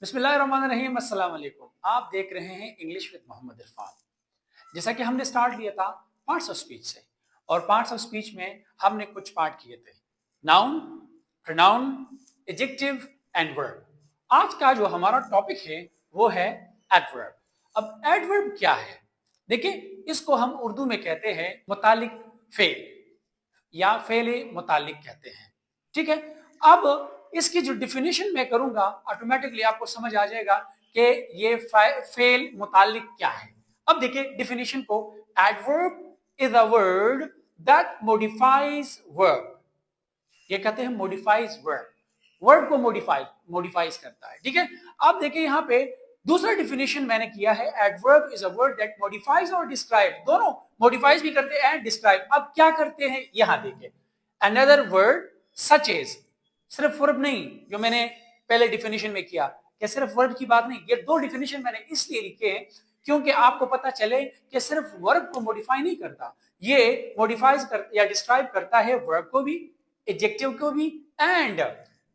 बिस्मिल्लाहिर्रहमानिर्रहीम, अस्सलाम वालेकुम। आप देख रहे हैं इंग्लिश विद मोहम्मद इरफान। जैसा कि हमने स्टार्ट लिया था पार्ट्स ऑफ स्पीच से, और पार्ट्स ऑफ स्पीच में हमने कुछ पार्ट किए थे, noun, pronoun, adjective and verb. आज का जो हमारा टॉपिक है वो है एडवर्ब। अब एडवर्ब क्या है? देखिए, इसको हम उर्दू में कहते हैं मुतालिक फेल या फेले मुतालिक कहते हैं। ठीक है, अब इसकी जो डिफिनेशन मैं करूंगा ऑटोमेटिकली आपको समझ आ जाएगा कि ये फेल मुतालिक क्या है। अब देखिए डिफिनेशन को, adverb is a word that modifies verb. ये कहते हैं मॉडिफाइज वर्ब, वर्ब को मॉडिफाइज करता है। ठीक है, अब देखिए यहाँ पे दूसरा डिफिनेशन मैंने किया है, adverb is a word that modifies और डिस्क्राइब, दोनों मॉडिफाइज भी करते हैं एंड डिस्क्राइब। अब क्या करते हैं यहाँ देखिए, अनदर वर्ड सच एज, सिर्फ वर्ब नहीं जो मैंने पहले डिफिनेशन में किया, कि सिर्फ वर्ब की बात नहीं, ये दो डिफिनेशन मैंने इसलिए लिखे हैं क्योंकि आपको पता चले कि सिर्फ वर्ब को मॉडिफाई नहीं करता, ये मॉडिफाइज कर या डिस्क्राइब करता है वर्ब को भी, एडजेक्टिव को भी, and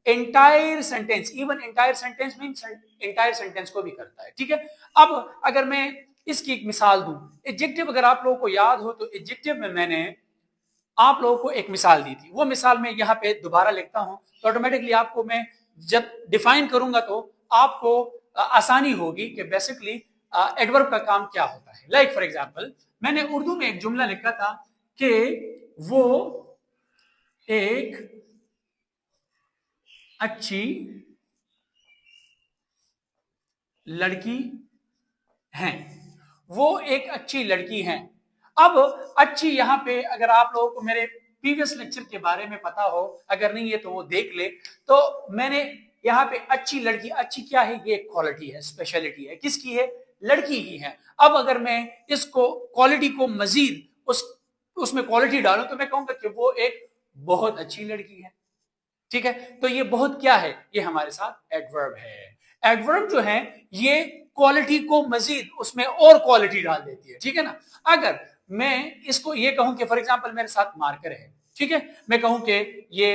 entire sentence, even entire sentence means entire sentence को भी करता है। ठीक है, अब अगर मैं इसकी एक मिसाल दूं, एडजेक्टिव अगर आप लोगों को याद हो तो एडजेक्टिव में मैंने आप लोगों को एक मिसाल दी थी, वो मिसाल मैं यहाँ पे दोबारा लिखता हूं तो ऑटोमेटिकली आपको मैं जब डिफाइन करूंगा तो आपको आसानी होगी कि बेसिकली एडवर्ब का काम क्या होता है। लाइक फॉर एग्जांपल, मैंने उर्दू में एक जुमला लिखा था कि वो एक अच्छी लड़की हैं, वो एक अच्छी लड़की हैं। अब अच्छी यहां पे अगर आप लोगों को मेरे प्रीवियस लेक्चर के बारे में पता हो, अगर नहीं है तो वो देख ले, तो मैंने यहाँ पे अच्छी लड़की, अच्छी क्या है, ये क्वालिटी है, स्पेशलिटी है, किसकी है, लड़की की है। अब अगर मैं इसको क्वालिटी को मजीद उसमें क्वालिटी डालूं तो मैं कहूंगा कि वो एक बहुत अच्छी लड़की है। ठीक है, तो ये बहुत क्या है, ये हमारे साथ एडवर्ब है। एडवर्ब जो है ये क्वालिटी को मजीद उसमें और क्वालिटी डाल देती है। ठीक है ना, अगर मैं इसको ये कहूं कि फॉर एग्जांपल मेरे साथ मार्कर है, ठीक है, मैं कहूं कि ये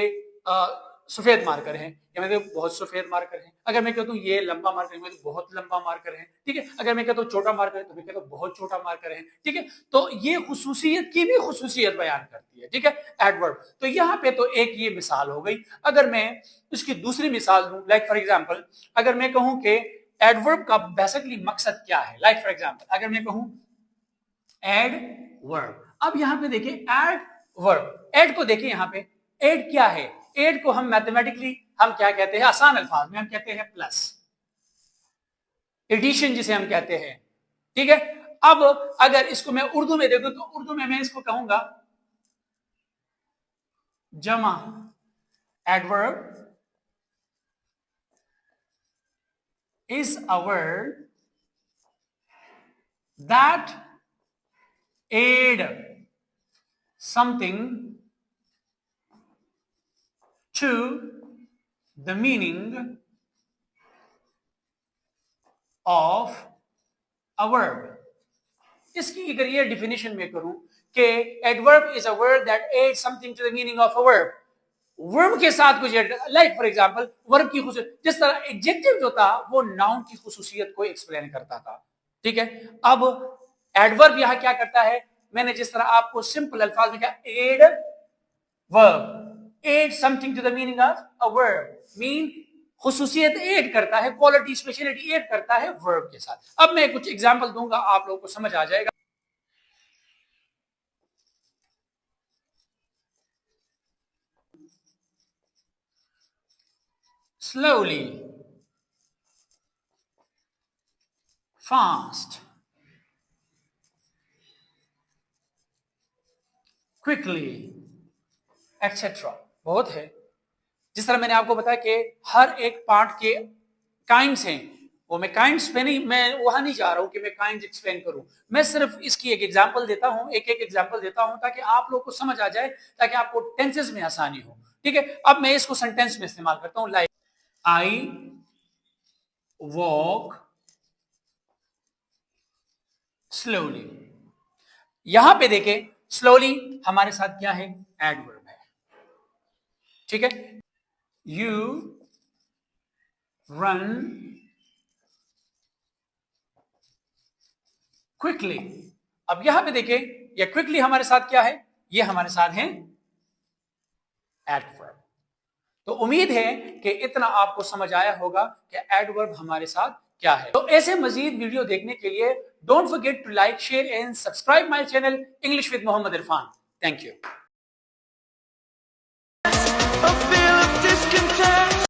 सफेद मार्कर है, या मैं कहूं बहुत सफेद मार्कर है। अगर मैं कहता हूं ये लंबा मार्कर है, मैं तो बहुत लंबा मार्कर है। ठीक है, अगर मैं कहता हूं छोटा मार्कर है तो मैं कहता हूं बहुत छोटा मार्कर है। ठीक है, तो ये खुसूसियत की भी खुसूसियत बयान करती है। ठीक है, एडवर्ब। तो यहाँ पे तो एक ये मिसाल हो गई। अगर मैं इसकी दूसरी मिसाल दूं, लाइक फॉर एग्जांपल, अगर मैं कहूं कि एडवर्ब का बेसिकली मकसद क्या है, लाइक फॉर एग्जांपल अगर मैं कहूं एड वर्ब। अब यहां पे देखिए एड वर्ब, एड को देखिए यहां पे, एड क्या है, एड को हम मैथमेटिकली हम क्या कहते हैं, आसान अल्फाज में हम कहते हैं प्लस, एडिशन जिसे हम कहते हैं। ठीक है, अब अगर इसको मैं उर्दू में देखूं तो उर्दू में मैं इसको कहूंगा जमा। Adverb is a word that aid something to the meaning of a verb। इसकी अगर ये डिफिनेशन में करूं कि adverb is a word that add something to the meaning of a verb, verb के साथ कुछ, लाइक फॉर एग्जांपल वर्ब की खुसूसियत, जिस तरह एडजेक्टिव जो था वो नाउन की खुसूसियत को एक्सप्लेन करता था। ठीक है, अब एडवर्ब यहां क्या करता है, मैंने जिस तरह आपको सिंपल अल्फाज में कहा, add verb, add something to the meaning of a verb, mean खुसूसियत एड करता है, क्वालिटी स्पेशलिटी एड करता है वर्ब के साथ। अब मैं कुछ एग्जांपल दूंगा, आप लोगों को समझ आ जाएगा। slowly, fast, quickly, एक्सेट्रा, बहुत है। जिस तरह मैंने आपको बताया कि हर एक पार्ट के काइंड्स हैं, वो मैं काइंड्स पे नहीं, मैं वहां नहीं जा रहा हूं कि मैं काइंड्स एक्सप्लेन करूं, मैं सिर्फ इसकी एक एग्जांपल देता हूं, एक एक एग्जांपल देता हूं ताकि आप लोग को समझ आ जाए, ताकि आपको टेंसेस में आसानी हो। ठीक है, अब मैं इसको सेंटेंस में इस्तेमाल करता हूं, लाइक आई वॉक स्लोली। यहां पे देखें, स्लोली हमारे साथ क्या है, एडवर्ब है। ठीक है, यू रन क्विकली। अब यहां पे देखिए, ये क्विकली हमारे साथ क्या है, ये हमारे साथ है एडवर्ब। तो उम्मीद है कि इतना आपको समझ आया होगा कि एडवर्ब हमारे साथ क्या है। तो ऐसे मजीद वीडियो देखने के लिए don't forget to like, share and subscribe my channel English with Mohammad Irfan. Thank you.